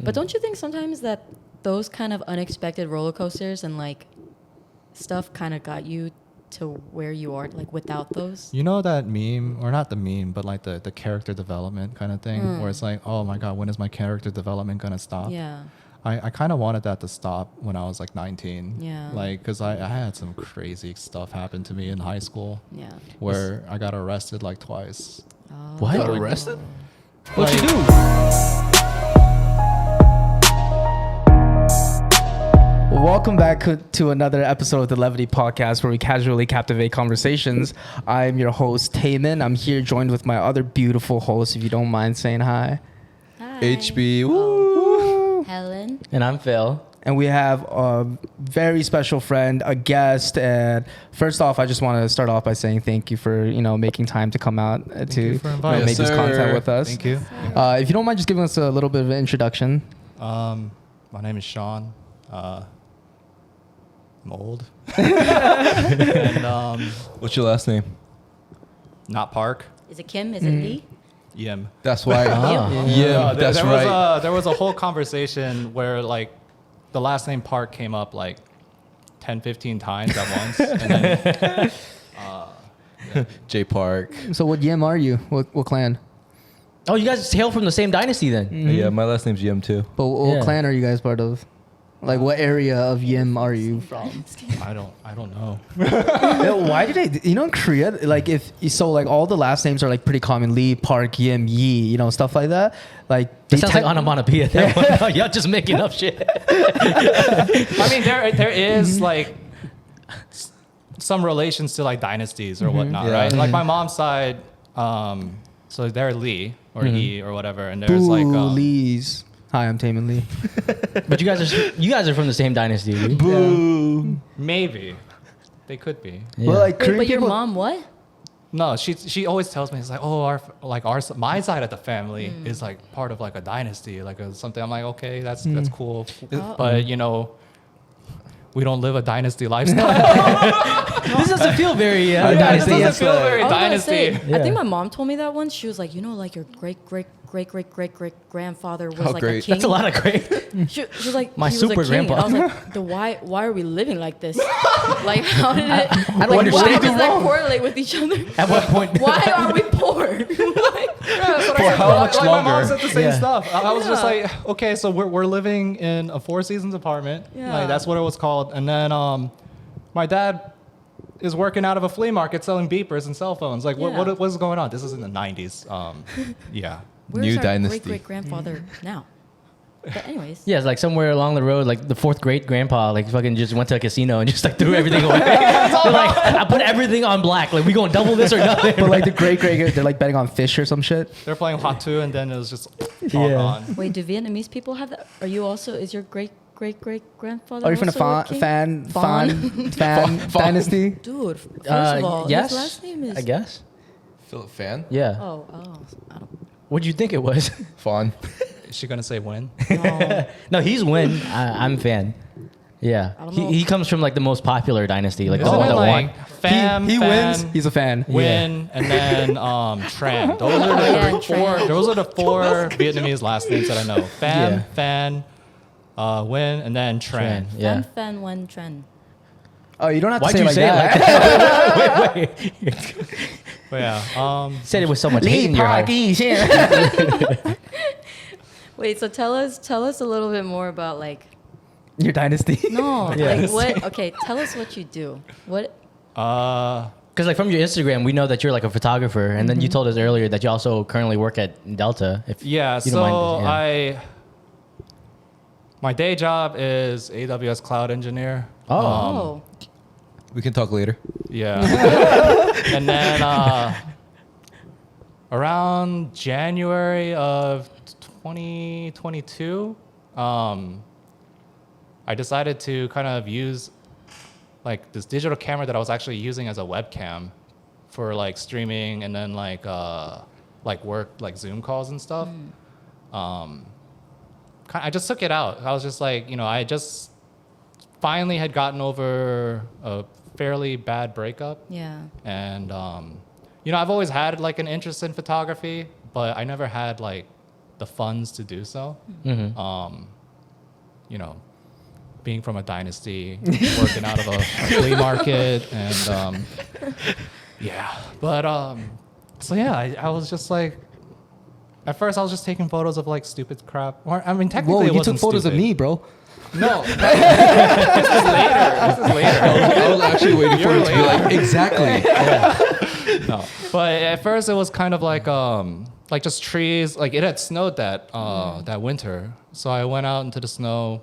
But don't you think sometimes that those kind of unexpected roller coasters and like stuff kind of got you to where you are, like without those? You know that meme, or not the meme, but like the character development kind of thing, where it's like, oh my God, when is my character development gonna stop? Yeah. I kind of wanted that to stop when I was like 19. Yeah. Like, because I had some crazy stuff happen to me in high school. Yeah. Where I got arrested like twice. What? Got arrested? What'd you do? Welcome back to another episode of the Levity podcast, where we casually captivate conversations. I'm your host, Taman. I'm here joined with my other beautiful host, if you don't mind saying hi. Hi. HB. Woo. Helen. And I'm Phil. And we have a very special friend, a guest. And first off, I just want to start off by saying thank you for, making time to come out to make this content with us. Thank you. If you don't mind just giving us a little bit of an introduction. My name is Sean. I'm old. And What's your last name? not Park. Is it Kim? Is it Lee? Yim. That's why. Yeah, that's there right. There was a whole conversation where like the last name Park came up like 10, 15 times at once. And then, J Park. So what Yim are you? What clan? Oh, you guys hail from the same dynasty then? Yeah, my last name's Yim too. But what Yeah. clan are you guys part of? Like, what area of Yim are you from? I don't know. Why did they? In Korea, like like all the last names are like pretty common: Lee, Park, Yim, Yi, stuff like that. Like That sounds like onomatopoeia. That one. Y'all just making up shit. I mean, there is like some relations to like dynasties or whatnot, Yeah. right? Like my mom's side, so they're Lee or E or whatever, and there's Boo, like Lee's. Hi, I'm Taman Lee. But you guys are from the same dynasty. Dude. Boo. maybe they could be. Yeah. Well, like Wait, Korean but your people. mom what? No, she always tells me, it's like, oh, my side of the family is like part of like a dynasty, like something. I'm like, okay, that's cool, but we don't live a dynasty lifestyle. This doesn't feel very It dynasty. doesn't feel very I was gonna dynasty. say, I Yeah. think my mom told me that once. She was like, like your great grandfather was How like great. a king. That's a lot of great. She was like, My he super was a king. grandpa. And I was like, why are we living like this? Like, how did it? I don't Why understand. does that correlate with each other? At what point? Why are we poor? For how much My mom longer? said the same Yeah. stuff. I was just Yeah. like, okay, so we're living in a Four Seasons apartment. Yeah. Like that's what it was called. And then my dad is working out of a flea market selling beepers and cell phones. Like Yeah. what is going on? This is in the 90s. Yeah. Where's New our dynasty. great grandfather now? But anyways, Yeah, it's like somewhere along the road, like the fourth great grandpa, like fucking just went to a casino and just like threw everything away. Like, I put everything on black. Like, we gonna double this or nothing? But like the great, they're like betting on fish or some shit. They're playing Hot 2 and then it was just all Yeah. gone. wait, do Vietnamese people have that? Are you also? Is your great grandfather? Are you from the also a king? fan dynasty? Dude, first of all, yes, his last name is. I guess. Philip Fan? Yeah. Oh, I don't What'd you think it was? Fawn. Is she gonna say when? know. No, he's Win. I'm fan. Yeah, I don't know. he comes from like the most popular dynasty, like the Isn't one it that won. like Fam, he Fan, wins. He's a fan. Win, and then Tran. Those are the Yeah, four. Tran. Those are the four Vietnamese last names that I know. Fam, Yeah. Fan, Win, and then Tran. Yeah. Fan Fan Wen Tren. Oh, you don't have to Why'd say you like say that. it like that? wait. But yeah. Said it with so much hate in your heart. Wait, so tell us a little bit more about like Your dynasty. no, Yeah. like what? Okay, tell us what you do. What? Because like from your Instagram, we know that you're like a photographer, and then you told us earlier that you also currently work at Delta. If Yeah. you don't So mind, my day job is AWS cloud engineer. Oh, We can talk later. Yeah. And then around January of 2022, I decided to kind of use like this digital camera that I was actually using as a webcam for like streaming and then like work, like Zoom calls and stuff. I just took it out. I was just like, I just finally had gotten over a fairly bad breakup. yeah. And I've always had like an interest in photography, but I never had like the funds to do so. Mm-hmm. You know, being from a dynasty, working out of a flea market, and yeah. But so yeah, I was just like, at first I was just taking photos of like stupid crap. Or, I mean, technically, it you wasn't took photos stupid. of me, bro. No, this is later. I was actually waiting for You're it to be like, exactly. No, but at first it was kind of like just trees. Like it had snowed that that winter, so I went out into the snow,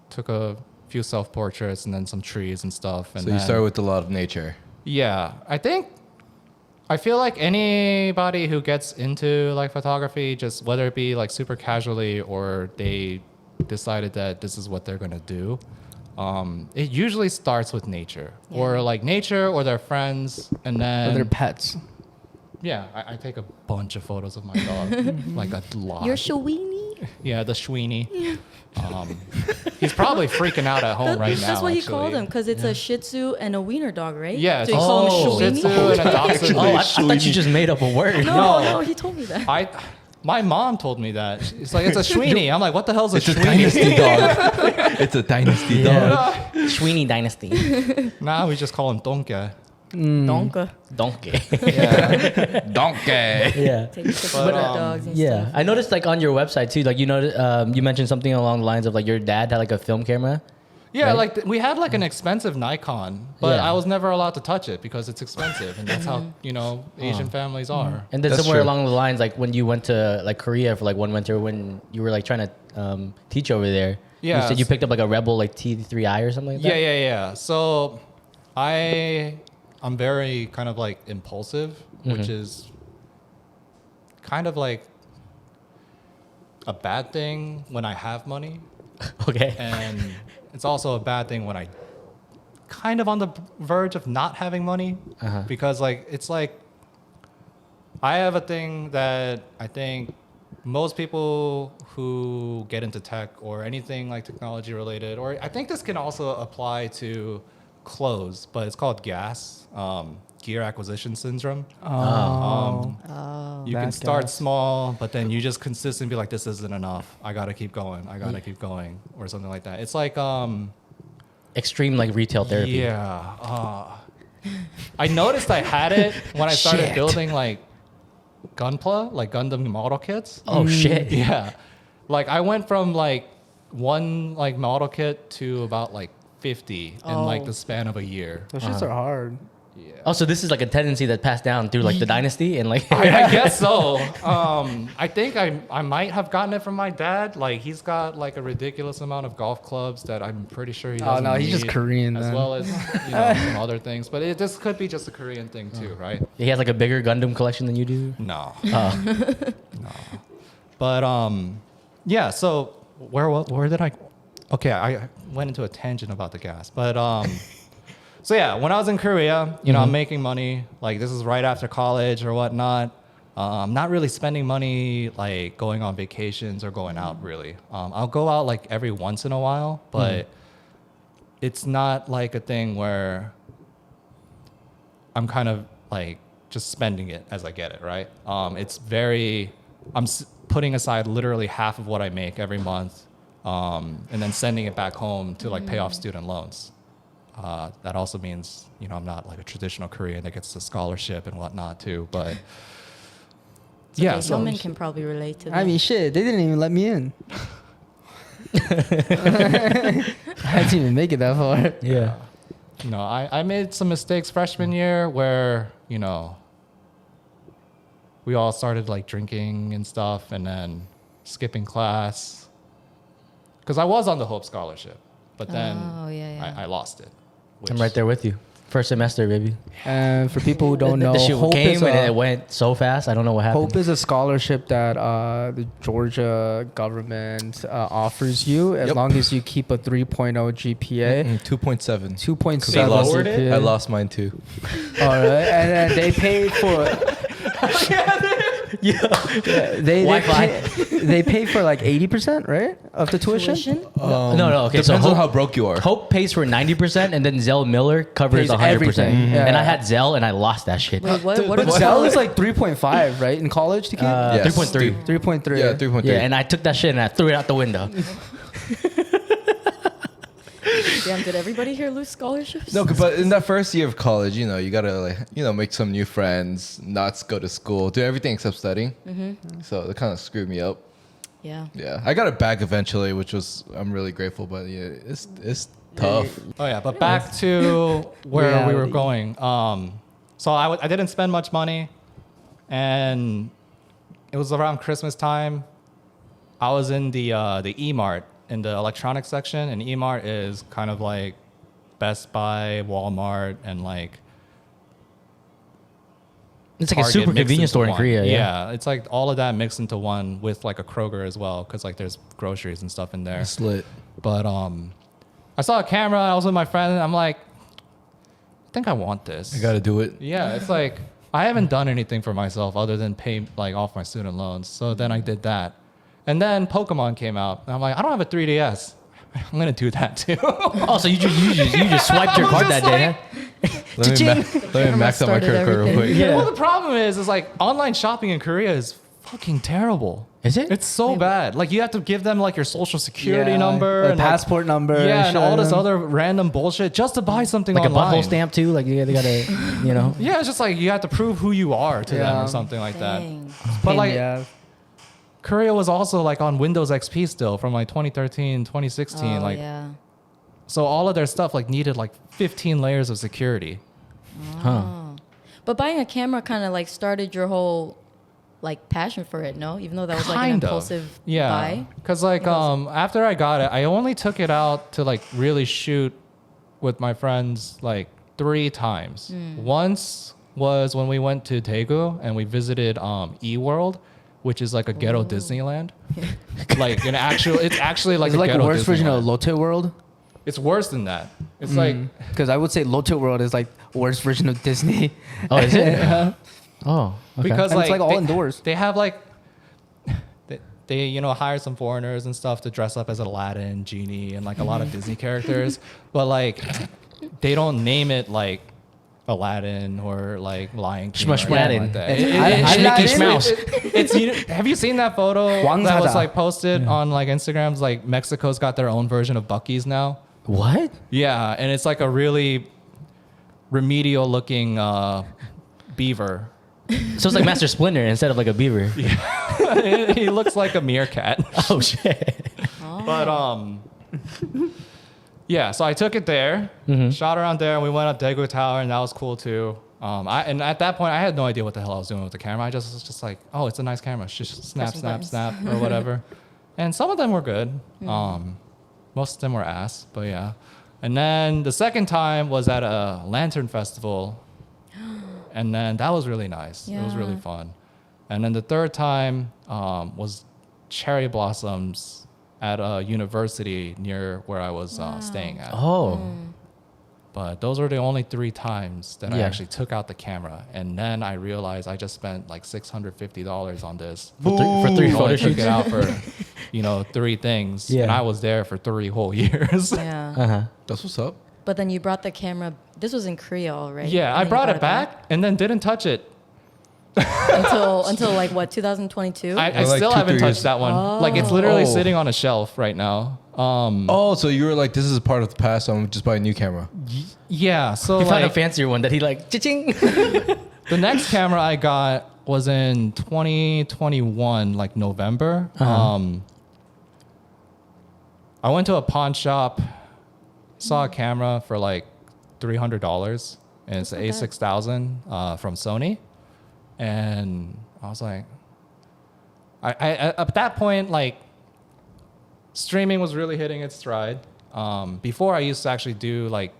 took a few self portraits, and then some trees and stuff. And So you then- started with a lot of nature. Yeah, I feel like anybody who gets into like photography, just whether it be like super casually or they decided that this is what they're gonna do, it usually starts with nature or like nature or their friends, and then Or their pets. yeah, I take a bunch of photos of my dog, like a lot. You're Shawini. Yeah, the Schweenie. He's probably freaking out at home right now. That's what he actually. called him because it's a Shih Tzu and a wiener dog, right? Yeah, So he called him Shih Tzu Shawini. and a Dachshund. Oh, I thought you just made up a word. No, he told me that. My mom told me that. It's like, it's a Schweenie. I'm like, what the hell's a It's a Schweenie? dynasty dog. It's a dynasty dog. Sweeney Dynasty. Now we just call him Donke. Donka. Donkey. Donkey. Yeah. Take pictures But, of dogs and Yeah, stuff. I noticed like on your website too, like you mentioned something along the lines of like your dad had like a film camera. Yeah, Right? like we had like an expensive Nikon, but Yeah. I was never allowed to touch it because it's expensive, and that's how Asian families are. And then That's somewhere true. along the lines, like when you went to like Korea for like one winter, when you were like trying to teach over there, Yeah. you said you picked up like a Rebel like T3i or something like that. Yeah. So I'm very kind of like impulsive, which is kind of like a bad thing when I have money, Okay. and it's also a bad thing when I kind of on the verge of not having money, because like it's like I have a thing that I think most people who get into tech or anything like technology related, or I think this can also apply to clothes, but it's called GAS, gear acquisition syndrome. You can That start gas. small, but then you just consistently be like, this isn't enough. I gotta keep going. I gotta keep going, or something like that. It's like Extreme like retail therapy. yeah. I noticed I had it when I started Shit. building like Gunpla, like Gundam model kits. Oh shit. Yeah. Like I went from like one like model kit to about like 50 in like the span of a year. Those shits are hard. Yeah. Oh, so this is like a tendency that passed down through like the dynasty and like. I guess so. I think I might have gotten it from my dad. Like he's got like a ridiculous amount of golf clubs that I'm pretty sure he doesn't no, he's just need, Korean as then. well as some other things. But this could be just a Korean thing too, right? He has like a bigger Gundam collection than you do. No. Oh. No. But yeah. So where did I? Okay, I went into a tangent about the gas, but so yeah, when I was in Korea, I'm making money. Like this is right after college or whatnot. I'm not really spending money like going on vacations or going out really. I'll go out like every once in a while, but it's not like a thing where I'm kind of like just spending it as I get it, right? It's very, putting aside literally half of what I make every month, and then sending it back home to like pay off student loans. That also means, I'm not like a traditional Korean that gets a scholarship and whatnot too, but yeah. Okay, So, Hyomin can probably relate to that. I mean, shit, they didn't even let me in. I didn't even make it that far. Yeah. I made some mistakes freshman year where, we all started like drinking and stuff and then skipping class. Because I was on the Hope Scholarship, but then Oh, yeah. I lost it. I'm right there with you. First semester, baby. And for people who don't know, the shit Hope came is and it a, went so fast. I don't know what happened. Hope is a scholarship that the Georgia government offers you as long as you keep a 3.0 GPA. 2.7. 2.7 They lowered GPA. it? I lost mine too. All right, and then they paid for They pay for like 80%, right, of the tuition. No. Okay, Depends so on how broke you are. Hope pays for 90%, and then Zell Miller covers Pays 100%. everything. Yeah. And I had Zell, and I lost that shit. Wait, what But about Zell is like 3.5, right, in college, TK? Yes. 3.3. 3.3. Yeah, 3.3. Yeah, and I took that shit and I threw it out the window. Damn, did everybody here lose scholarships? No, but in that first year of college, you gotta make some new friends, not go to school, do everything except studying. So it kind of screwed me up. Yeah. Yeah, I got it back eventually, which I'm really grateful. But yeah, it's tough. Oh yeah, but back to where we were going. So I didn't spend much money, and it was around Christmas time. I was in the E-Mart in the electronics section, and E-Mart is kind of like Best Buy, Walmart, and like It's like a Target super mixed convenience into store in one. Korea. Yeah, it's like all of that mixed into one with like a Kroger as well, because like there's groceries and stuff in there. It's lit. But I saw a camera. I was with my friend, and I'm like, I think I want this. I gotta do it. Yeah, it's like I haven't done anything for myself other than pay like off my student loans. So then I did that, and then Pokemon came out, and I'm like, I don't have a 3DS. I'm gonna do that too. Oh, so you just swiped your card that day, huh? Let me max out my credit card real quick. Yeah. Well, the problem is like online shopping in Korea is fucking terrible. Is it? It's so bad. Like you have to give them like your social security Yeah, number, a and like, passport number. yeah, and all this shit. other random bullshit just to buy something Like online. a butthole stamp too. Like they gotta, you know. Yeah, it's just like you have to prove who you are to them Yeah. or something like Dang. that. But like Yeah. Korea was also like on Windows XP still from like 2013, 2016. Oh, like yeah. so all of their stuff like needed like 15 layers of security. Huh. But buying a camera kind of like started your whole like passion for it, no? Even though that was like an Kind of. impulsive Yeah. buy. Cause like after I got it, I only took it out to like really shoot with my friends like 3 times. Once was when we went to Daegu and we visited eWorld, which is like a ghetto Disneyland. Like an actual, it's actually like It's a like a ghetto worse version of Disneyland. Lotte World. It's worse than that. It's like Because I would say Lotte World is like worst version of Disney. Oh, is it? Oh, okay. because And like it's like all they, indoors. They have like they hire some foreigners and stuff to dress up as Aladdin, Genie, and like a lot of Disney characters, but like they don't name it like Aladdin or like Lion King. or anything Schmushmadin. like that. Mickey Schmouse. Have you seen that photo Wang that was Zada. like posted on like Instagrams? Like Mexico's got their own version of Buc-ee's now. What? Yeah, and it's like a really remedial looking beaver. So it's like Master Splinter instead of like a beaver. He looks like a meerkat. Oh shit. But yeah. So I took it there, shot around there, and we went up Daegu Tower, and that was cool too. And at that point, I had no idea what the hell I was doing with the camera. I just was just like, oh, it's a nice camera. Just snap, Pressing snap, buttons. snap, or whatever. And some of them were good. Most of them were ass, but yeah. And then the second time was at a lantern festival, and then that was really nice. It was really Yeah. fun. And then the third time was cherry blossoms at a university near where I was staying at. Oh. But those were the only 3 times that I Yeah. actually took out the camera. And then I realized I just spent like $650 on this. For three I only photo took shoots. it out for, 3 things. Yeah. And I was there for 3 whole years. Yeah. Uh-huh. That's what's up. But then you brought the camera. This was in Korea, all right? Yeah, And I then you brought it back and then didn't touch it. until like what, 2022? I like still 2-3 haven't years. touched that one. Like it's literally Oh. sitting on a shelf right now. Oh, so you were like, this is a part of the past. So I'm just buy a new camera. Yeah, so He found a like, fancier one that he like cha-ching. the next camera I got was in 2021, like November. I went to a pawn shop, saw a camera for like $300, and it's an That's not A6000 from Sony. And I was like, I at that point, like, streaming was really hitting its stride. Before I used to actually do like,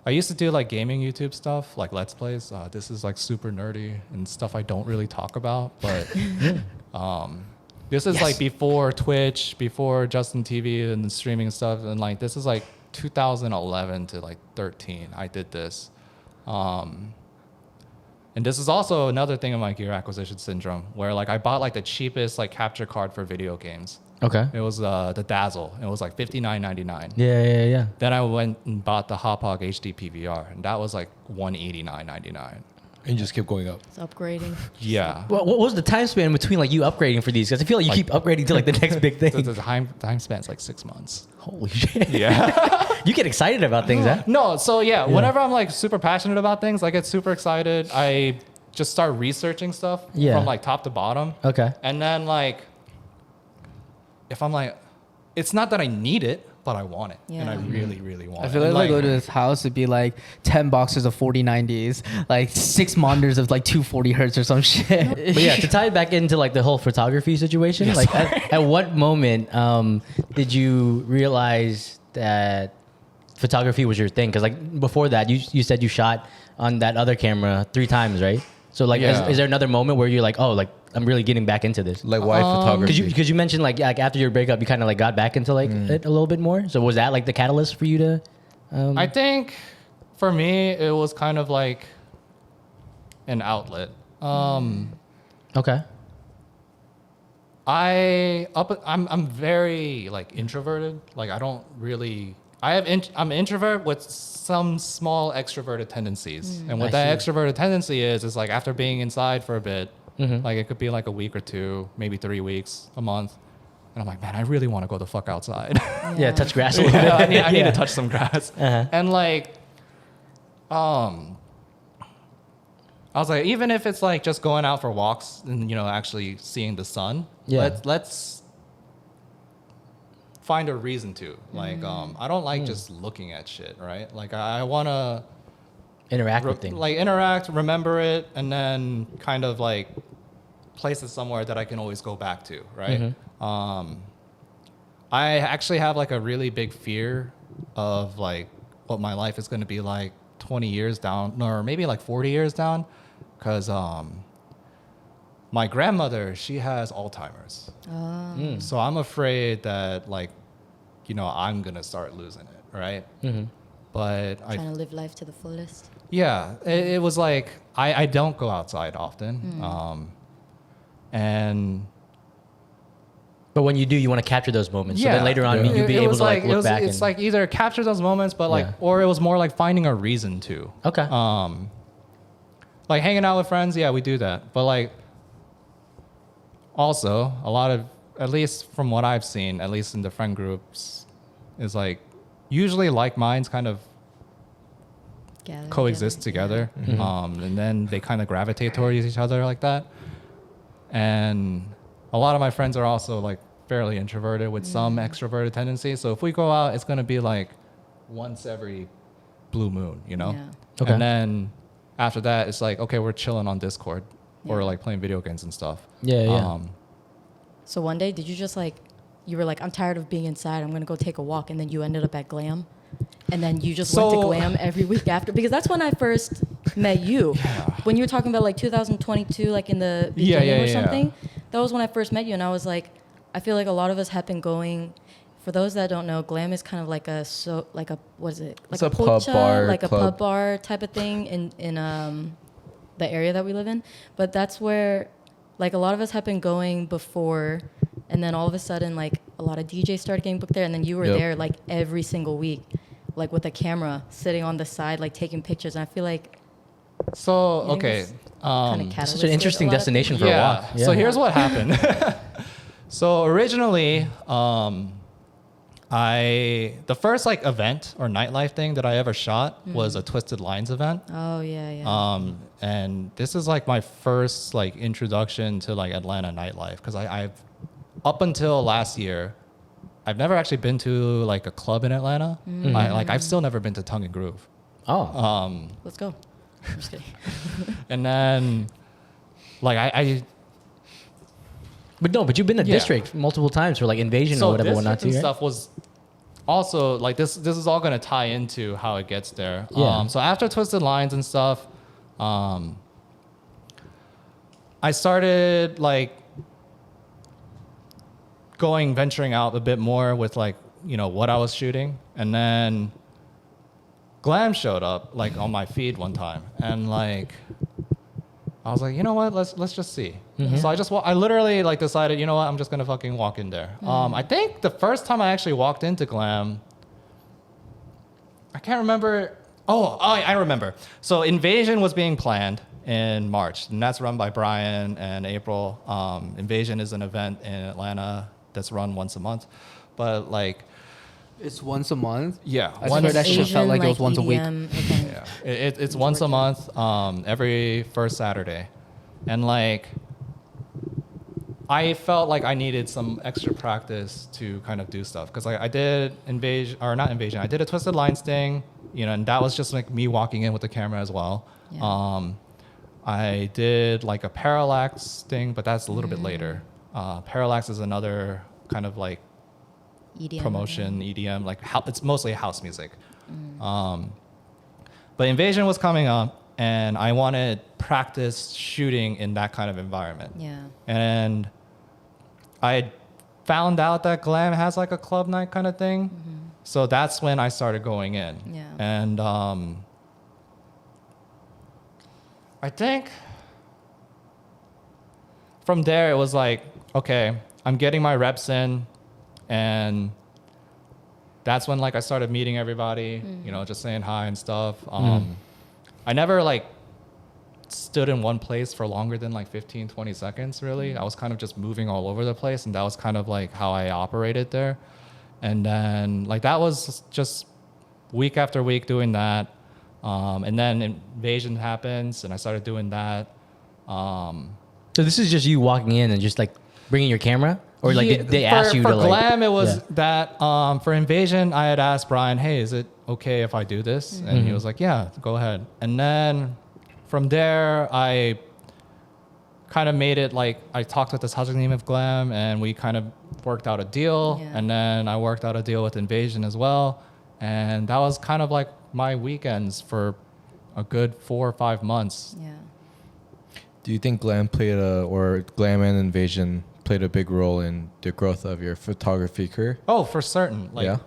gaming YouTube stuff, like Let's Plays. This is like super nerdy and stuff I don't really talk about, but this is like before Twitch, before Justin TV and the streaming and stuff, and like this is like 2011 to like 13. I did this, and And this is also another thing of my gear acquisition syndrome, where like I bought like the cheapest like capture card for video games. Okay. It was the Dazzle. It was like $59.99. Yeah. Then I went and bought the Hauppauge HD PVR, and that was like $189.99. And just kept going up. It's upgrading. Yeah. What was the time span between like you upgrading for these? Because I feel like you keep upgrading to like the next big thing. The time span's like 6 months. Holy shit. Yeah. You get excited about things, huh? No, so yeah, whenever I'm like super passionate about things, I get super excited. I just start researching stuff from like top to bottom. Okay. And then like, if I'm like, it's not that I need it, but I want it. And I really, really want it. I feel like I go to his house, it'd be like 10 boxes of 4090s, like 6 monitors of like 240 hertz or some shit. But yeah, to tie it back into like the whole photography situation, like at what moment did you realize that photography was your thing? Because like before that, you said you shot on that other camera 3 times, right? So like, is there another moment where you're like, oh, like I'm really getting back into this? Like why photography? Because you mentioned like after your breakup, you kind of like got back into like it a little bit more. So was that like the catalyst for you to? I think for me, it was kind of like an outlet. Okay. I'm very like introverted. Like I don't really. I'm an introvert with some small extroverted tendencies, and what that extroverted tendency is like after being inside for a bit, like it could be like a week or 2, maybe 3 weeks, a month, and I'm like, man, I really want to go the fuck outside. Yeah, touch grass a little bit. I need to touch some grass, and like, I was like, even if it's like just going out for walks and actually seeing the sun, let's find a reason to. Like, I don't like just looking at shit, right? Like, I want to interact with things. Like, interact, remember it, and then kind of like place it somewhere that I can always go back to, right? I actually have like a really big fear of like what my life is going to be like 20 years down, or maybe like 40 years down, because my grandmother, she has Alzheimer's. So I'm afraid that like, I'm going to start losing it, right? But Trying to live life to the fullest. Yeah, it was like, I don't go outside often. But when you do, you want to capture those moments. So then later on, you'll be able to like look back. It's like either capture those moments, but like, or it was more like finding a reason to. Okay. Like hanging out with friends, yeah, we do that. But like, also a lot of, at least from what I've seen, at least in the friend groups, is like usually like minds kind of coexist together, and then they kind of gravitate towards each other like that. And a lot of my friends are also like fairly introverted with some extroverted tendencies. So if we go out, it's gonna be like once every blue moon, Okay. And then after that, it's like, okay, we're chilling on Discord or like playing video games and stuff. So one day, did you just like, you were like, I'm tired of being inside, I'm gonna go take a walk, and then you ended up at Glam, and then you just went to Glam every week after? Because that's when I first met you. When you were talking about like 2022, like in the beginning or something, that was when I first met you, and I was like, I feel like a lot of us have been going. For those that don't know, Glam is kind of like what is it? Like it's a pub bar, like a pub bar type of thing in the area that we live in. But that's where like a lot of us have been going before, and then all of a sudden like a lot of DJs started getting booked there, and then you were there like every single week, like with a camera sitting on the side, like taking pictures. And I feel like okay, such an interesting destination for a walk. So here's what happened. So originally, the first like event or nightlife thing that I ever shot was a Twisted Lines event. Oh yeah. And this is like my first like introduction to like Atlanta nightlife, because I've up until last year, I've never actually been to like a club in Atlanta. I've still never been to Tongue and Groove. Let's go. I'm just kidding. And then like But you've been to District multiple times for like Invasion or whatever, whatnot too, right? Stuff was also like this is all going to tie into how it gets there. Yeah. So after Twisted Lines and stuff, I started like venturing out a bit more with like, what I was shooting. And then Glam showed up like on my feed one time, and like I was like, you know what? Let's just see. So I literally like decided, you know what? I'm just gonna fucking walk in there. I think the first time I actually walked into Glam, I can't remember. Oh, I remember. So Invasion was being planned in March, and that's run by Brian and April. Invasion is an event in Atlanta that's run once a month, but like. It's once a month. Yeah, I swear that shit felt like it was once a week. Yeah, it's once a month, every first Saturday, and like, I felt like I needed some extra practice to kind of do stuff because like I did I did a twisted line sting, and that was just like me walking in with the camera as well. Yeah. I did like a parallax sting, but that's a little bit later. Parallax is another kind of like EDM promotion, EDM, like it's mostly house music. But Invasion was coming up, and I wanted practice shooting in that kind of environment. Yeah. And I found out that Glam has like a club night kind of thing. So that's when I started going in. Yeah. And I think from there it was like, okay, I'm getting my reps in. And that's when like I started meeting everybody, just saying hi and stuff. I never like stood in one place for longer than like 15, 20 seconds really. I was kind of just moving all over the place, and that was kind of like how I operated there. And then like that was just week after week doing that. And then Invasion happens, and I started doing that. So this is just you walking in and just like bringing your camera? Or like they asked you for to like... For Glam, it was that. For Invasion, I had asked Brian, hey, is it okay if I do this? And he was like, yeah, go ahead. And then from there, I kind of made it like, I talked with this husband name of Glam, and we kind of worked out a deal. Yeah. And then I worked out a deal with Invasion as well. And that was kind of like my weekends for a good 4 or 5 months. Yeah. Do you think Glam and Invasion played a big role in the growth of your photography career? Oh, for certain. Like,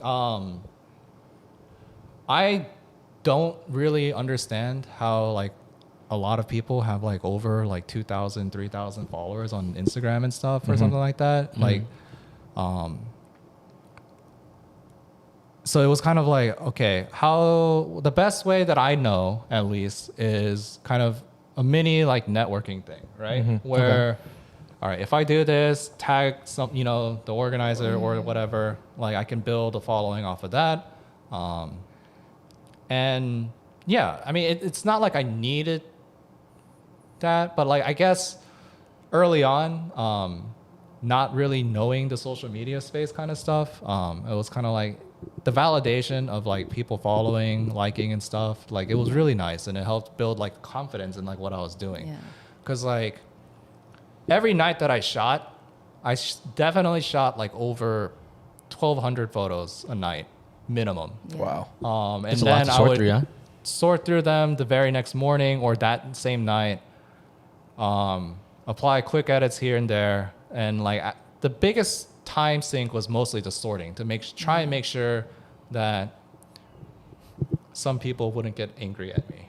I don't really understand how like a lot of people have like over like 2,000, 3,000 followers on Instagram and stuff or something like that. Like, so it was kind of like, okay, how the best way that I know at least is kind of a mini like networking thing, right? Where all right, if I do this, tag some, the organizer or whatever, like I can build a following off of that. And yeah, I mean, it's not like I needed that, but like, I guess early on, not really knowing the social media space kind of stuff, it was kind of like the validation of like people following, liking and stuff. Like it was really nice, and it helped build like confidence in like what I was doing. Yeah. 'Cause like, every night that I shot, I definitely shot like over 1,200 photos a night, minimum. Yeah. Wow. And It's a lot then to I sort would through, huh? sort through them the very next morning or that same night, apply quick edits here and there. And like the biggest time sink was mostly the sorting to try and make sure that some people wouldn't get angry at me.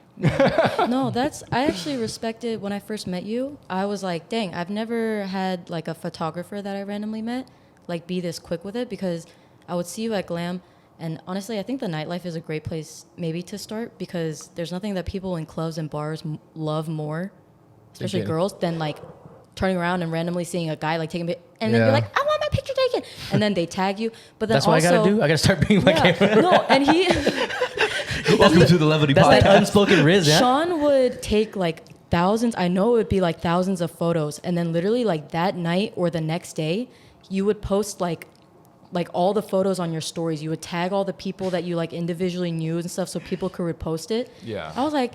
No, I actually respected when I first met you. I was like, dang, I've never had like a photographer that I randomly met like be this quick with it, because I would see you at Glam, and honestly, I think the nightlife is a great place maybe to start, because there's nothing that people in clubs and bars love more, especially girls, than like turning around and randomly seeing a guy like taking and then you're like, I want my picture taken, and then they tag you. But then That's what I gotta do. I gotta start bringing my camera. No, and he. Welcome to the Levity That's like podcast. unspoken riz, yeah? Sean would take like thousands. I know it would be like thousands of photos, and then literally like that night or the next day, you would post like all the photos on your stories. You would tag all the people that you like individually knew and stuff, so people could repost it. Yeah. I was like,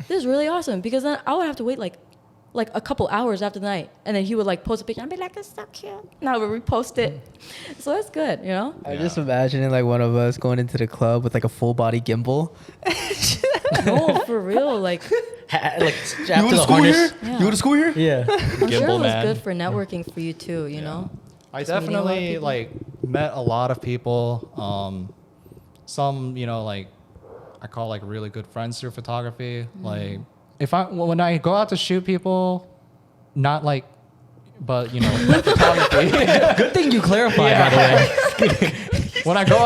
this is really awesome, because then I would have to wait like a couple hours after the night, and then he would like post a picture. I'd be like, "It's so cute," and I would repost it. So that's good, you know. I just imagining like one of us going into the club with like a full body gimbal. No, for real, like Like strapped to the harness. Yeah. You go to school here? Yeah. I'm sure it Gimbal was man. good for networking for you too, you know. I Just meeting a lot of definitely people. like met a lot of people. Some, like I call like really good friends through photography. Like when I go out to shoot people, not like, but you know, photography. Good thing you clarified, by the way. when I go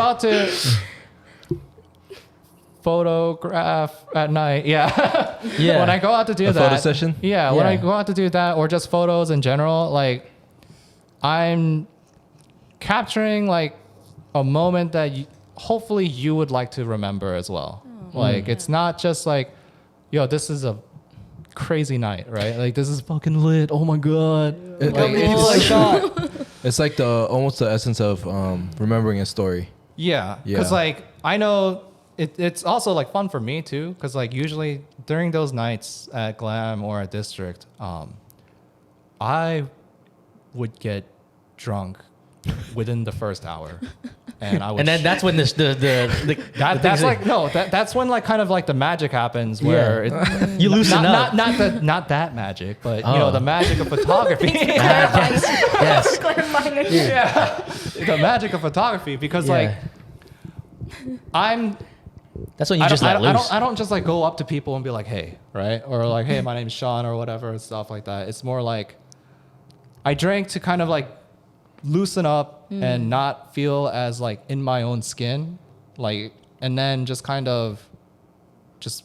out to photograph at night, yeah. When I go out to do A that, photo session? when I go out to do that, or just photos in general, like I'm capturing like a moment that hopefully you would like to remember as well. Like it's not just like, yo, this is a crazy night, right? Like this is fucking lit. Oh my god. It's like almost the essence of remembering a story. Yeah, Yeah. because like I know it's also like fun for me too, because like usually during those nights at Glam or at District, I would get drunk within the first hour, and I would. And then that's when that's when like kind of like the magic happens where you loosen up. not that magic, but you know the magic of photography. Yes. Yeah, the magic of photography, because like that's when you just let loose. I don't just like go up to people and be like, hey, right? Or like, hey, my name's Sean or whatever and stuff like that. It's more like I drink to kind of like loosen up and not feel as like in my own skin, like, and then just kind of just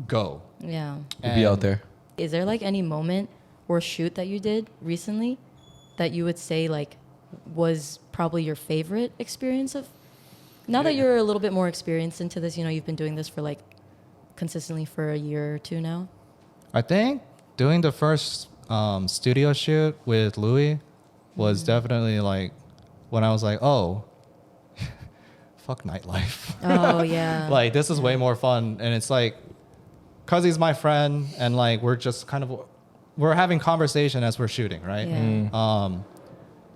go. Yeah. Be out there. Is there like any moment or shoot that you did recently that you would say like was probably your favorite experience of? Now that you're a little bit more experienced into this, you know, you've been doing this for like consistently for a year or two now. I think doing the first studio shoot with Louis was definitely like when I was like, oh, fuck nightlife. Oh yeah. Like this is way more fun, and it's like, cause he's my friend, and like we're having conversation as we're shooting, right? Yeah.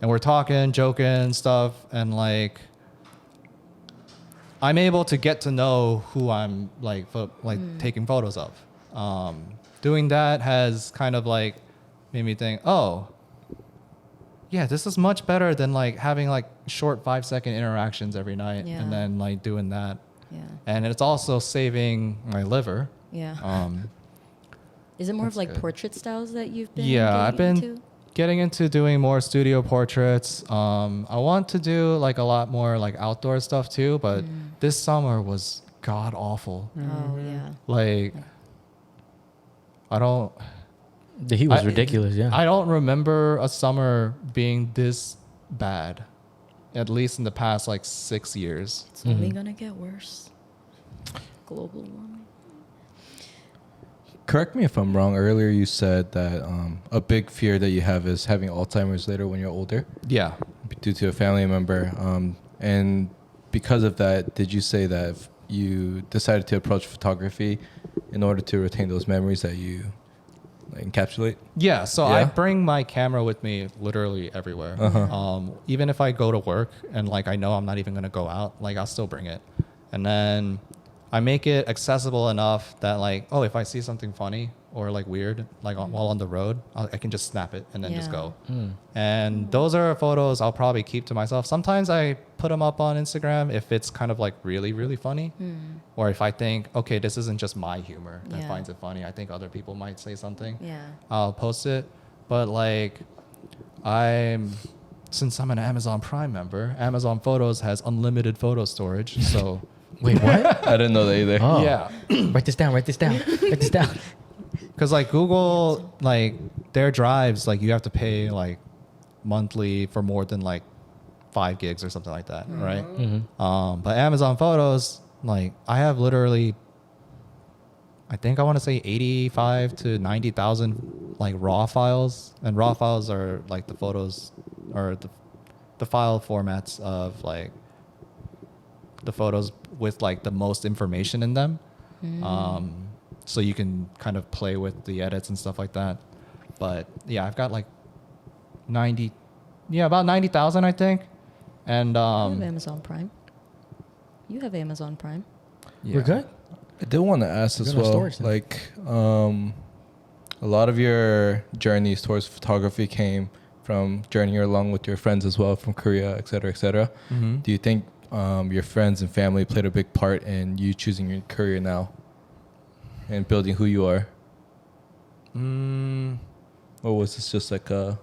And we're talking, joking, stuff, and like I'm able to get to know who I'm like taking photos of. Doing that has kind of like made me think, oh, yeah, this is much better than like having like short 5-second interactions every night and then like doing that. Yeah. And it's also saving my liver. Yeah. Is it more of like good. portrait styles that you've been? I've been into? getting into doing more studio portraits. I want to do like a lot more like outdoor stuff too, but this summer was god awful. Oh yeah. Like The heat was ridiculous. Yeah. I don't remember a summer being this bad, at least in the past like 6 years. It's only gonna get worse. Global warming. Correct me if I'm wrong. Earlier you said that a big fear that you have is having Alzheimer's later when you're older. Yeah. Due to a family member. And because of that, did you say that if you decided to approach photography in order to retain those memories that you like, encapsulate? Yeah, so I bring my camera with me literally everywhere. Even if I go to work and like I know I'm not even gonna go out, like I'll still bring it. And then I make it accessible enough that like, oh, if I see something funny or like weird, like while on the road, I can just snap it and then just go. And those are photos I'll probably keep to myself. Sometimes I put them up on Instagram if it's kind of like really, really funny. Or if I think, okay, this isn't just my humor that finds it funny. I think other people might say something. Yeah. I'll post it. But like since I'm an Amazon Prime member, Amazon Photos has unlimited photo storage. So Wait, what? I didn't know that either. Oh. yeah. Write this down. Because like Google, like their drives, like you have to pay like monthly for more than like 5 gigs or something like that, right? But Amazon Photos, like I have literally, I think I want to say 85 to 90,000 like raw files, and raw files are like the photos or the file formats of like the photos with like the most information in them. So you can kind of play with the edits and stuff like that. But yeah, I've got like about 90,000, I think. And You have Amazon Prime. You have Amazon Prime. yeah. We're good. I did want to ask as Good on well, storage then. like a lot of your journeys towards photography came from journeying along with your friends as well from Korea, et cetera, et cetera. Mm-hmm. Do you think your friends and family played a big part in you choosing your career now? and building who you are? Or was this just like a...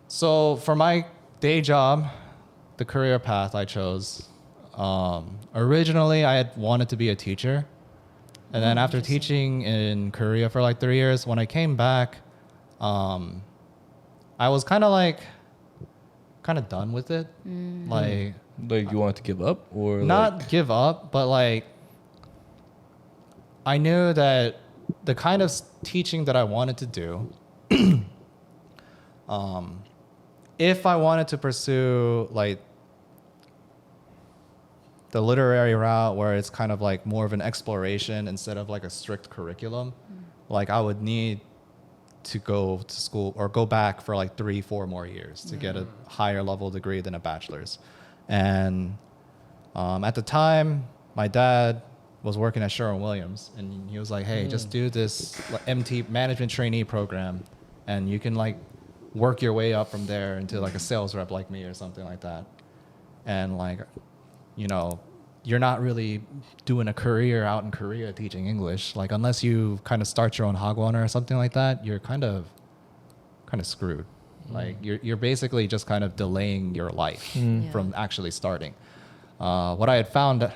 So for my day job, the career path I chose, originally I had wanted to be a teacher. And then after teaching in Korea for like 3 years, when I came back, I was kind of done with it. Like you wanted to give up? Or not give up, but like I knew that the kind of teaching that I wanted to do, if I wanted to pursue like the literary route where it's kind of like more of an exploration instead of like a strict curriculum, like I would need to go to school or go back for like 3-4 more years to get a higher level degree than a bachelor's. And at the time, my dad was working at Sherwin-Williams, and he was like, hey, just do this MT management trainee program, and you can like work your way up from there into like a sales rep like me or something like that. And like, you know, you're not really doing a career out in Korea teaching English. Like unless you kind of start your own hagwon or something like that, you're kind of screwed. Like you're basically just kind of delaying your life from actually starting. What I had found, or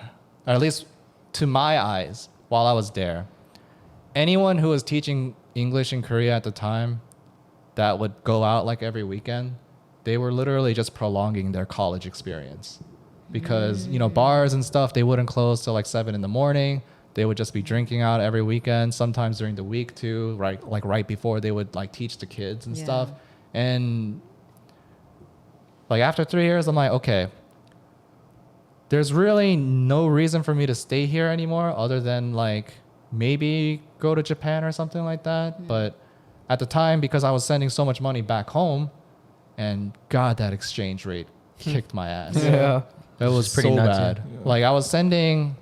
at least to my eyes, while I was there, anyone who was teaching English in Korea at the time that would go out like every weekend, they were literally just prolonging their college experience. Because, you know, bars and stuff, they wouldn't close till like 7 a.m. They would just be drinking out every weekend, sometimes during the week too, right? Like right before they would like teach the kids and stuff. And like after 3 years, I'm like, okay, there's really no reason for me to stay here anymore other than like maybe go to Japan or something like that. But at the time, because I was sending so much money back home, and God, that exchange rate kicked my ass. Yeah. It was pretty so nuts, bad. Like I was sending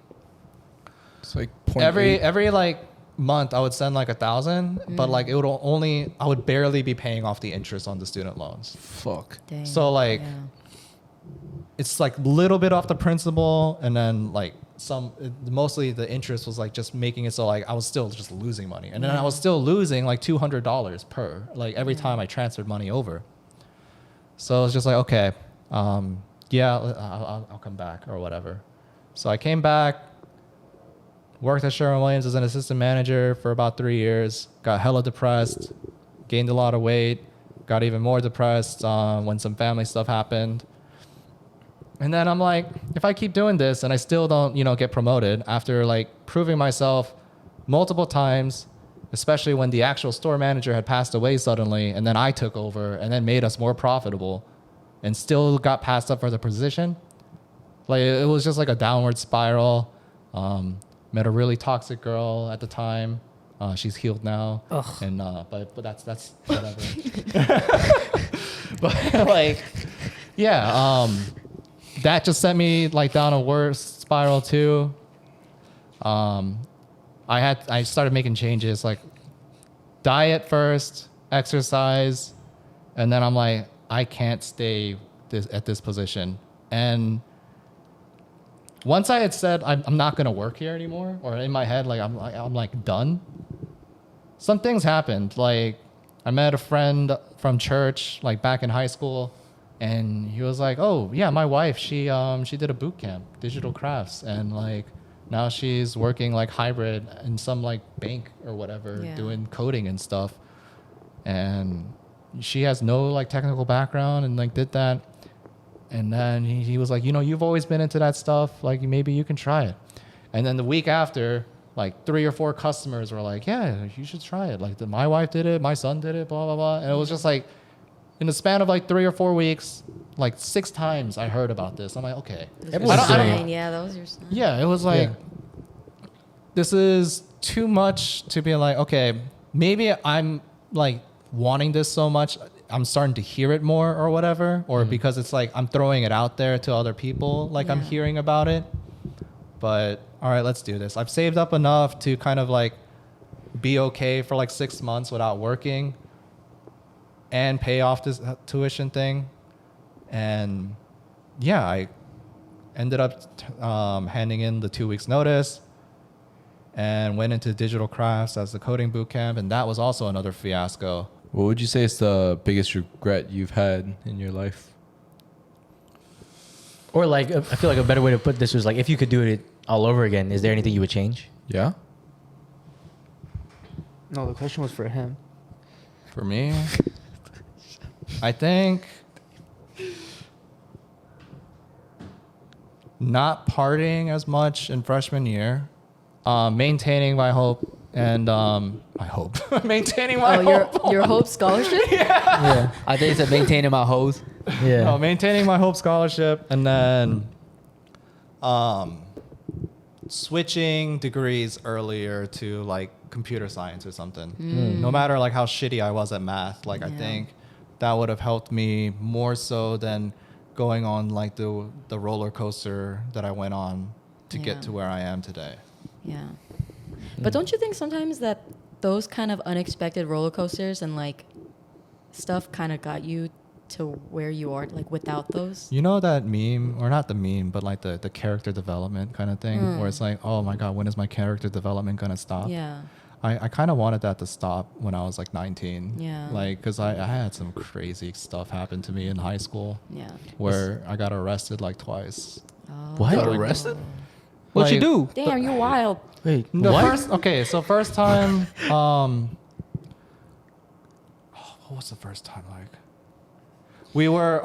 It's like every like month I would send like 1,000, but like it would only, I would barely be paying off the interest on the student loans. Fuck. Dang. So like it's like little bit off the principal, and then like mostly the interest was like just making it so like I was still just losing money, and then I was still losing like $200 per like every time I transferred money over. So it's just like, okay, I'll come back or whatever. So I came back, worked at Sherwin-Williams as an assistant manager for about 3 years, got hella depressed, gained a lot of weight, got even more depressed when some family stuff happened. And then I'm like, if I keep doing this and I still don't, get promoted after like proving myself multiple times, especially when the actual store manager had passed away suddenly, and then I took over and then made us more profitable and still got passed up for the position. Like it was just like a downward spiral. Met a really toxic girl at the time. She's healed now. Ugh. And but that's whatever. But like, yeah, that just sent me like down a worse spiral too. I started making changes like diet first, exercise, and then I'm like, I can't stay at this position. And once I had said I'm not gonna work here anymore, or in my head like I'm like done, some things happened. Like I met a friend from church like back in high school, and he was like, oh yeah, my wife, she did a boot camp, digital crafts, and like now she's working like hybrid in some like bank or whatever, doing coding and stuff. And she has no like technical background and like did that. And then he was like, you've always been into that stuff. Like maybe you can try it. And then the week after, like 3 or 4 customers were like, yeah, you should try it. Like my wife did it, my son did it, blah, blah, blah. And it was just like, in the span of like 3 or 4 weeks, like 6 times I heard about this. I'm like, okay. Everyone's sign. Yeah, that was your sign. Yeah, it was like, this is too much to be like, okay, maybe I'm like wanting this so much, I'm starting to hear it more or whatever, or because it's like I'm throwing it out there to other people, like I'm hearing about it. But all right, let's do this. I've saved up enough to kind of like be okay for like 6 months without working and pay off this tuition thing. And yeah, I ended up handing in the 2 weeks notice. and went into digital crafts as the coding boot camp, and that was also another fiasco. What would you say is the biggest regret you've had in your life? Or like, I feel like a better way to put this was like, if you could do it all over again, is there anything you would change? Yeah. No, the question was for him. For me, I think not partying as much in freshman year, maintaining my hope and maintaining my hope. your Hope Scholarship? Yeah. I think it's maintaining my hose. Yeah. No, maintaining my Hope Scholarship, and then switching degrees earlier to like computer science or something. No matter like how shitty I was at math, like I think that would have helped me more so than going on like the roller coaster that I went on to get to where I am today. Yeah. But don't you think sometimes that those kind of unexpected roller coasters and like stuff kind of got you to where you are, like without those? You know that meme, or not the meme, but like the character development kind of thing, where it's like, oh my God, when is my character development gonna stop? Yeah. I kind of wanted that to stop when I was like 19. Yeah. Like, because I had some crazy stuff happen to me in high school Yeah. where I got arrested like twice. Oh. What? Got arrested? What'd you Like- do? Damn, you wild. Wait, The what? first time, what was the first time like? We were,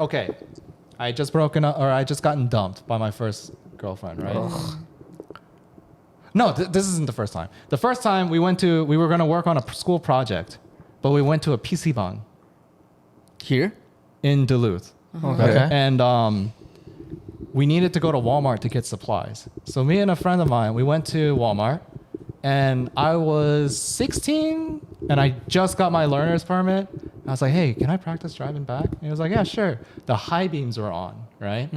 I had just broken up, or I just gotten dumped by my first girlfriend, right? No, this isn't the first time. The first time we were going to work on a school project, but we went to a PC bang Here? in Duluth. Okay. And we needed to go to Walmart to get supplies. So me and a friend of mine, we went to Walmart, and I was 16, and I just got my learner's permit. I was like, hey, can I practice driving back? And he was like, yeah, sure. The high beams were on, right?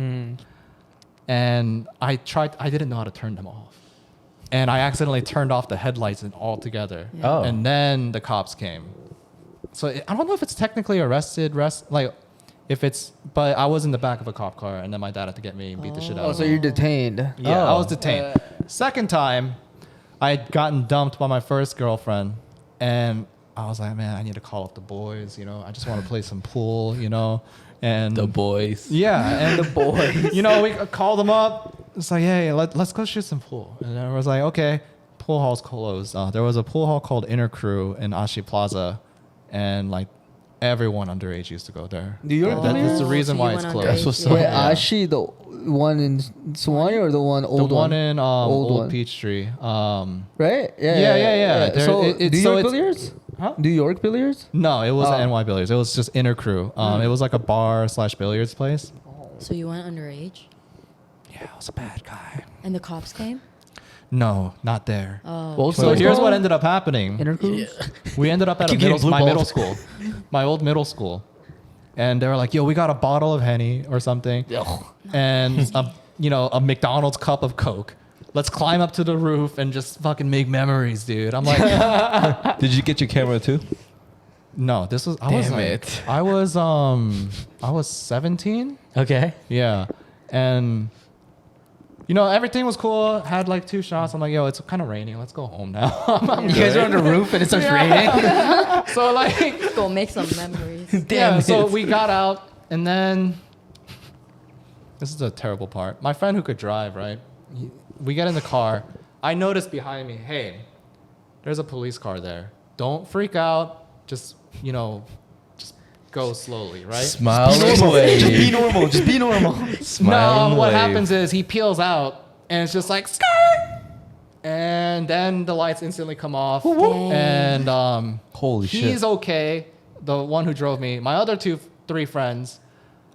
And I didn't know how to turn them off. And I accidentally turned off the headlights altogether. Oh. And then the cops came. So I don't know if it's technically but I was in the back of a cop car, and then my dad had to get me and beat the shit out Oh, of so me. you're detained. Yeah, I was detained. Second time, I had gotten dumped by my first girlfriend, and I was like, man, I need to call up the boys, I just want to play some pool, and The boys. yeah, and the boys, we called them up. It's like, hey, let's go shoot some pool. And I was like, okay, pool hall's closed. There was a pool hall called Inner Crew in Ashi Plaza, and like everyone underage used to go there. New York That's the Oh, reason so why you it's went closed. That's what's underage, up. Wait, yeah. Ashi, the one in Swanee or the one old The one one? in Old Old one. Peachtree. Right? Yeah. There- So, it's- New so York it's- billiards? Huh? New York billiards? No, it wasn't Oh. NY Billiards. It was just Inner Crew. It was like a bar/billiards place. So you went underage, Yeah, I was a bad guy. and the cops came. No, not there. Oh. Both So sides here's go? what ended up happening. Intercruise? We ended up at Keep getting blue my middle balls. school, my old middle school, and they were like, "Yo, we got a bottle of Henny or something, and a McDonald's cup of Coke. Let's climb up to the roof and just fucking make memories, dude." I'm like, Did you get your camera too? "No, this was I was 17." Okay. Yeah. And everything was cool. Had like 2 shots. I'm like, yo, it's kind of raining. Let's go home now. You guys are on the roof and it starts raining. So like, Go make some memories. yeah. So we got out, and then this is a terrible part. My friend who could drive, right? We get in the car. I noticed behind me, hey, there's a police car there. Don't freak out. Just just go slowly, right? Smile and wave. Just be normal. Just be normal. Smile No, and what wave. happens is he peels out, and it's just like skirt, and then the lights instantly come off, and Holy shit. he's okay. The one who drove me, my other 3 friends,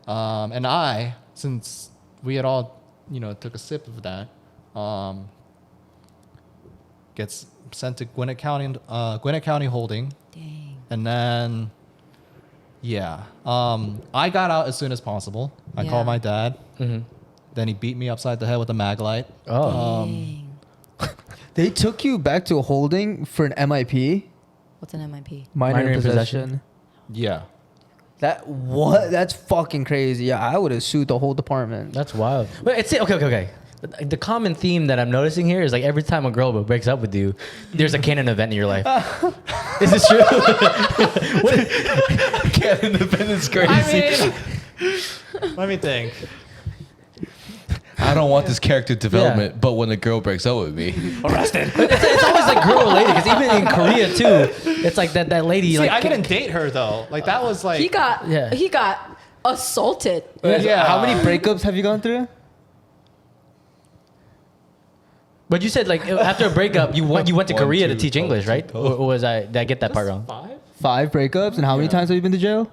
and I, since we had all took a sip of that, gets sent to Gwinnett County Holding, Dang. and then. Yeah. I got out as soon as possible. I called my dad. Then he beat me upside the head with a mag light. Oh. Dang. They took you back to holding for an MIP? What's an MIP? Minor in possession. Yeah. That's fucking crazy. Yeah, I would have sued the whole department. That's wild. But it's okay. the common theme that I'm noticing here is like every time a girl breaks up with you, there's a Canon event in your life. Is this true? Canon event is crazy. I mean, let me think. I don't want this character development, but when a girl breaks up with me, Arrested. It's always like girl related because even in Korea too, it's like that lady. See, like I didn't date her though. Like that was like He got assaulted. Yeah. How many breakups have you gone through? But you said like after a breakup, you went to 1, Korea to 2, teach English, right? Or was did I get that part wrong? 5 5 breakups, and how many times have you been to jail?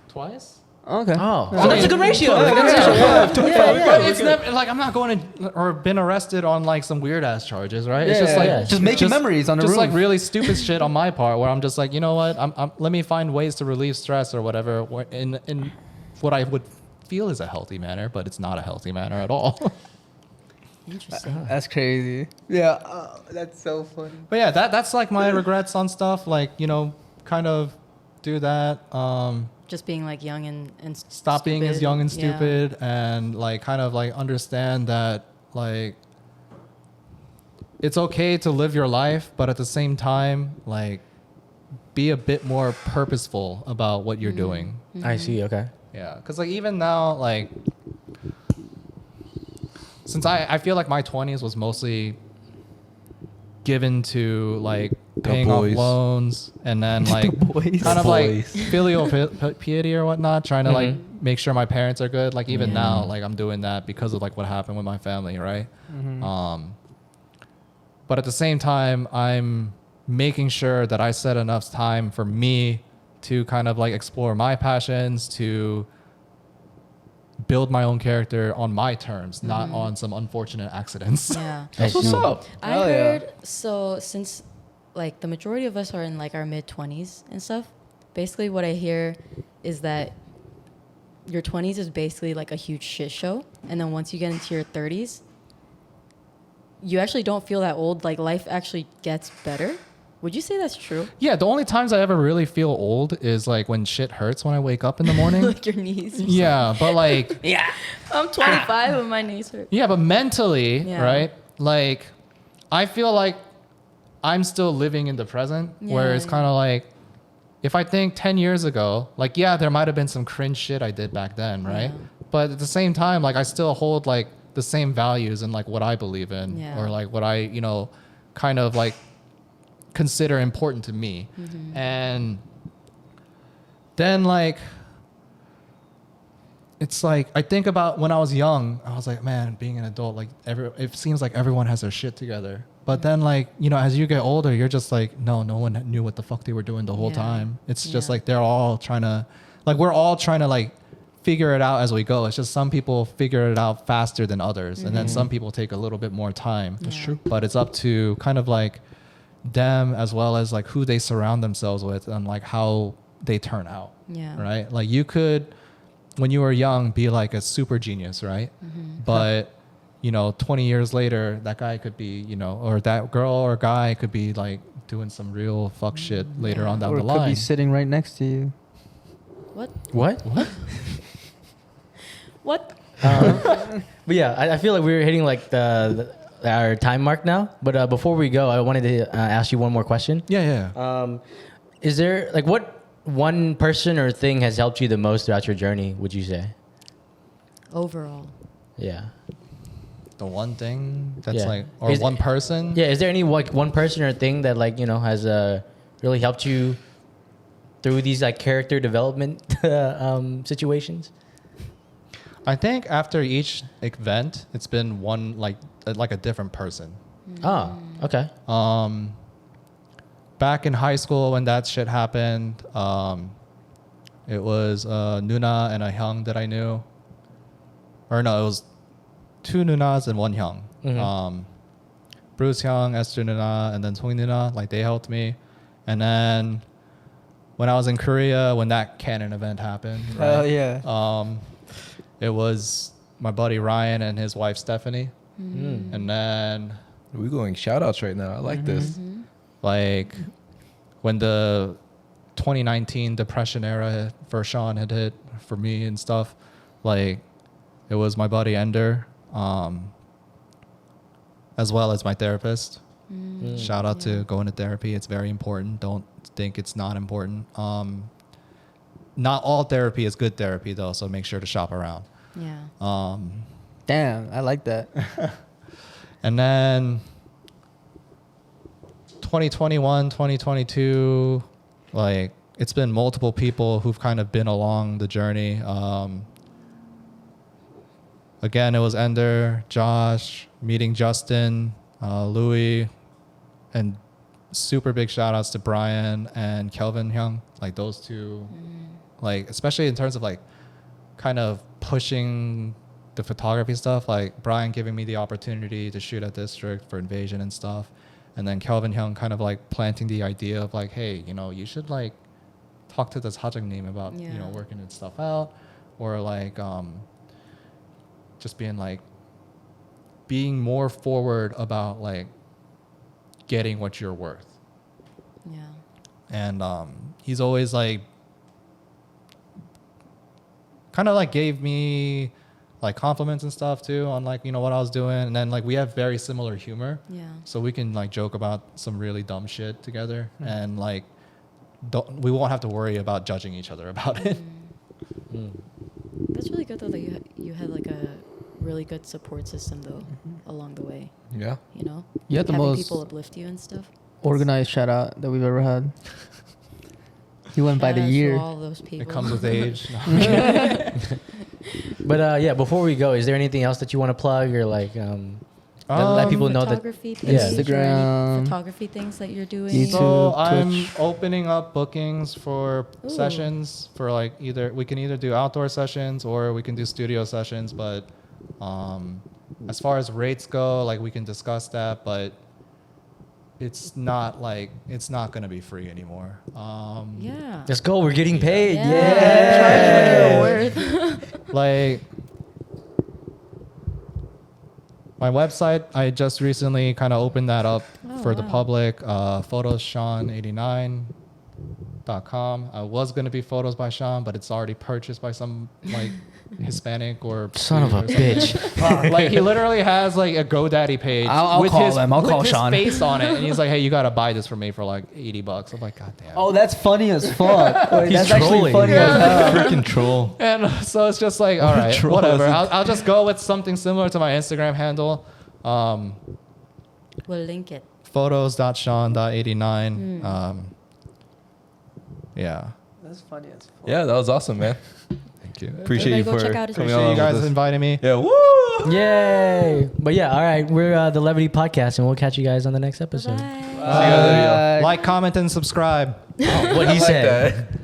twice. Okay. Oh, so that's a good ratio. But it's never like I'm not going to or been arrested on like some weird ass charges, right? It's just like just making memories on the just roof. like really stupid shit on my part where I'm just like, you know what? Let me find ways to relieve stress or whatever in what I would feel is a healthy manner, but it's not a healthy manner at all. Interesting. That's crazy. Yeah, that's so funny. But yeah, that's like my regrets on stuff. Like, you know, kind of do that. Just being like young and Stop being as stupid. young and Yeah. stupid and like kind of like understand that like it's okay to live your life, but at the same time, like be a bit more purposeful about what you're doing. I see. Okay. Yeah. Cause like even now, like since I feel like my 20s was mostly given to like paying off boys. loans and then like kind of like filial piety or whatnot, trying to like make sure my parents are good. Like even now, like I'm doing that because of like what happened with my family, right? But at the same time, I'm making sure that I set enough time for me to kind of like explore my passions, to build my own character on my terms, not on some unfortunate accidents. Yeah. That's what's up. I Hell yeah. heard, so since like the majority of us are in like our mid 20s and stuff, basically what I hear is that your 20s is basically like a huge shit show. And then once you get into your 30s, you actually don't feel that old. Like life actually gets better. Would you say that's true? Yeah, the only times I ever really feel old is like when shit hurts when I wake up in the morning. Like your knees. or Yeah, but like, something. I'm 25 and my knees hurt. yeah, but mentally, Yeah. right? Like, I feel like I'm still living in the present, where Yeah, it's yeah. kind of like, if I think 10 years ago, like, yeah, there might have been some cringe shit I did back then, right? Yeah. But at the same time, like, I still hold like the same values and like what I believe in, Yeah. or like what I, you know, kind of like consider important to me. And then like it's like I think about when I was young, I was like, man, being an adult, like it seems like everyone has their shit together. But then like, you know, as you get older, you're just like, no one knew what the fuck they were doing the whole Yeah. time. It's just Yeah. like we're all trying to like figure it out as we go. It's just some people figure it out faster than others, and then some people take a little bit more time. That's true. But it's up to kind of like them as well as like who they surround themselves with and like how they turn out. Yeah. Right? Like you could, when you were young, be like a super genius, right? But you know, 20 years later, that guy could be, you know, or that girl or guy could be like doing some real fuck shit later on down Or the it could line. be sitting right next to you. What? What? What? But yeah, I feel like we're hitting like our time mark now. But before we go, I wanted to ask you one more question. Yeah. Is there like what one person or thing has helped you the most throughout your journey? Would you say? Overall. Yeah. The one thing that's Yeah. like, or Is- one person. Yeah. Is there any like one person or thing that like has really helped you through these like character development situations? I think after each event, it's been one like a different person. Oh, okay. Back in high school when that shit happened, it was Nuna and a Hyung that I knew. Or no, it was 2 Nunas and 1 Hyung. Bruce Hyung, Esther Nuna, and then Sung Nuna, like they helped me. And then when I was in Korea, when that Canon event happened, right? Oh yeah. It was my buddy Ryan and his wife Stephanie. And then we're going shout outs right now. I like this. like when the 2019 depression era for Sean had hit for me and stuff, like it was my buddy Ender. as well as my therapist. Mm. Shout out to going to therapy. It's very important. Don't think it's not important. Not all therapy is good therapy though, so make sure to shop around. Yeah. Damn, I like that. And then 2021, 2022, like it's been multiple people who've kind of been along the journey. Again, it was Ender, Josh, meeting Justin, Louis, and super big shout outs to Brian and Kelvin Hyung. Like those two, like especially in terms of like kind of pushing the photography stuff, like Brian giving me the opportunity to shoot at District for Invasion and stuff. And then Kelvin Hyung kind of like planting the idea of like, hey, you know, you should like talk to this Hajangnim about, you know, working and stuff out, or like just being like, being more forward about like getting what you're worth. Yeah. And he's always like, kind of like gave me like compliments and stuff too on like, you know, what I was doing. And then like we have very similar humor. Yeah. So we can like joke about some really dumb shit together, and like we won't have to worry about judging each other about it. That's really good though that you had like a really good support system though along the way. Yeah. You know? You had the having most people uplift you and stuff. organized shout out that we've ever had. He went by the Shout out to year. all those people. It comes with age. But yeah, before we go, is there anything else that you want to plug or like let people know that? Photography Yeah. page or any Instagram, photography things that you're doing. YouTube. So I'm Twitch. opening up bookings for Ooh. sessions for like we can either do outdoor sessions or we can do studio sessions. But as far as rates go, like we can discuss that, but it's not going to be free anymore. Yeah. Let's go. We're getting paid. Yeah. Yeah. Charge what you're worth. Like my website, I just recently kind of opened that up for the wow. public. Photossean89.com. I was going to be Photos by Sean, but it's already purchased by some like Hispanic or Son of a Swedish or something. Like he literally has like a GoDaddy page I'll with call his, him. I'll with call his Sean. face on it, and he's like, "Hey, you got to buy this for me for like $80." I'm like, "God damn." Oh, that's funny as fuck. Wait, He's that's actually trolling. funny as hell. Freaking troll. And so it's just like, all right, troll whatever. is it? I'll just go with something similar to my Instagram handle. We'll link it. Photos.sean.89. Yeah. That's funny as fuck. Yeah, that was awesome, man. Thank you. Appreciate Everybody you go for check out his coming page. Appreciate on you guys with us. inviting me. Yeah, woo! Yay. But yeah, all right. We're the Levity Podcast, and we'll catch you guys on the next episode. Bye. See you later, y'all. Like, comment, and subscribe. What he I like said. that.